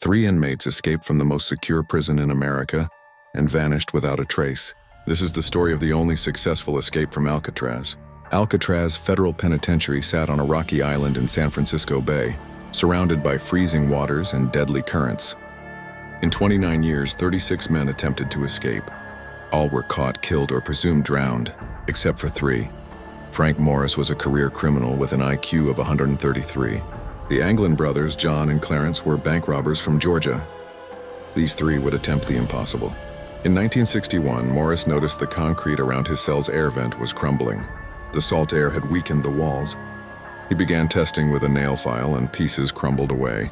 3 inmates escaped from the most secure prison in America and vanished without a trace. This is the story of the only successful escape from Alcatraz. Alcatraz Federal Penitentiary sat on a rocky island in San Francisco Bay, surrounded by freezing waters and deadly currents. In 29 years, 36 men attempted to escape. All were caught, killed, or presumed drowned, except for 3. Frank Morris was a career criminal with an IQ of 133. The Anglin brothers, John and Clarence, were bank robbers from Georgia. These 3 would attempt the impossible. In 1961, Morris noticed the concrete around his cell's air vent was crumbling. The salt air had weakened the walls. He began testing with a nail file and pieces crumbled away.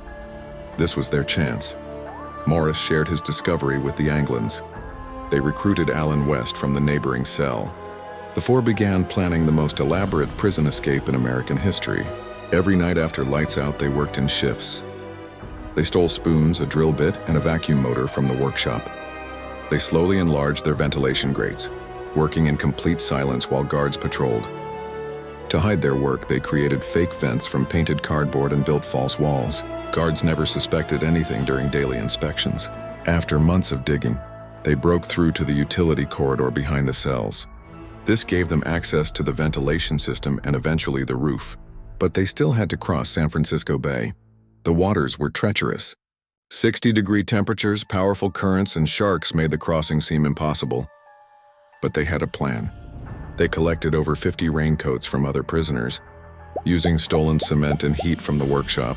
This was their chance. Morris shared his discovery with the Anglins. They recruited Alan West from the neighboring cell. The 4 began planning the most elaborate prison escape in American history. Every night after lights out, they worked in shifts. They stole spoons, a drill bit, and a vacuum motor from the workshop. They slowly enlarged their ventilation grates, working in complete silence while guards patrolled. To hide their work, they created fake vents from painted cardboard and built false walls. Guards never suspected anything during daily inspections. After months of digging, they broke through to the utility corridor behind the cells. This gave them access to the ventilation system and eventually the roof. But they still had to cross San Francisco Bay. The waters were treacherous. 60-degree temperatures, powerful currents, and sharks made the crossing seem impossible. But they had a plan. They collected over 50 raincoats from other prisoners. Using stolen cement and heat from the workshop,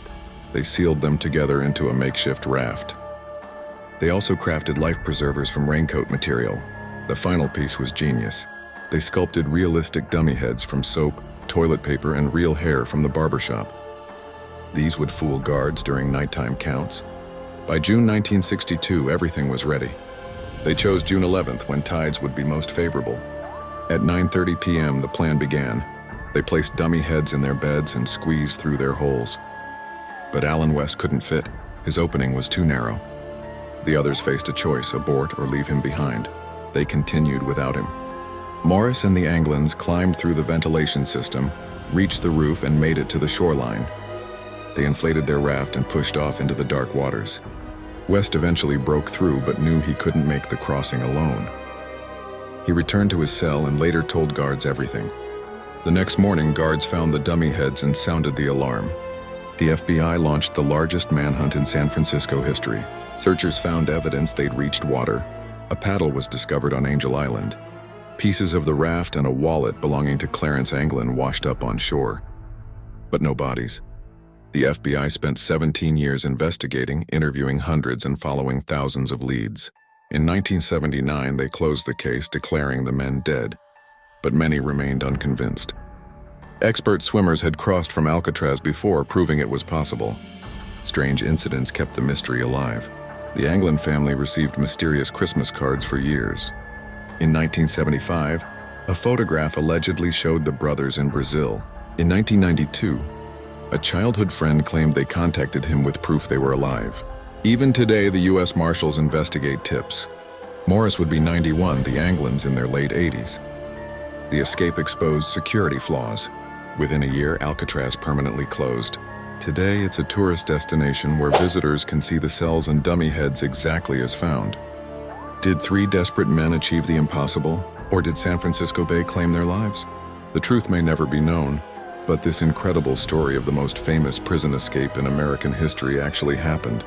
they sealed them together into a makeshift raft. They also crafted life preservers from raincoat material. The final piece was genius. They sculpted realistic dummy heads from soap, toilet paper, and real hair from the barbershop. These would fool guards during nighttime counts. By June 1962, everything was ready. They chose June 11th, when tides would be most favorable. At 9:30 p.m., the plan began. They placed dummy heads in their beds and squeezed through their holes. But Alan West couldn't fit. His opening was too narrow. The others faced a choice: abort or leave him behind. They continued without him. Morris and the Anglins climbed through the ventilation system, reached the roof, and made it to the shoreline. They inflated their raft and pushed off into the dark waters. West eventually broke through but knew he couldn't make the crossing alone. He returned to his cell and later told guards everything. The next morning, guards found the dummy heads and sounded the alarm. The FBI launched the largest manhunt in San Francisco history. Searchers found evidence they'd reached water. A paddle was discovered on Angel Island. Pieces of the raft and a wallet belonging to Clarence Anglin washed up on shore. But no bodies. The FBI spent 17 years investigating, interviewing hundreds, and following thousands of leads. In 1979, they closed the case, declaring the men dead, but many remained unconvinced. Expert swimmers had crossed from Alcatraz before, proving it was possible. Strange incidents kept the mystery alive. The Anglin family received mysterious Christmas cards for years. In 1975, a photograph allegedly showed the brothers in Brazil. In 1992, a childhood friend claimed they contacted him with proof they were alive. Even today, the U.S. Marshals investigate tips. Morris would be 91, the Anglins in their late 80s. The escape exposed security flaws. Within a year, Alcatraz permanently closed. Today, it's a tourist destination where visitors can see the cells and dummy heads exactly as found. Did 3 desperate men achieve the impossible, or did San Francisco Bay claim their lives? The truth may never be known, but this incredible story of the most famous prison escape in American history actually happened.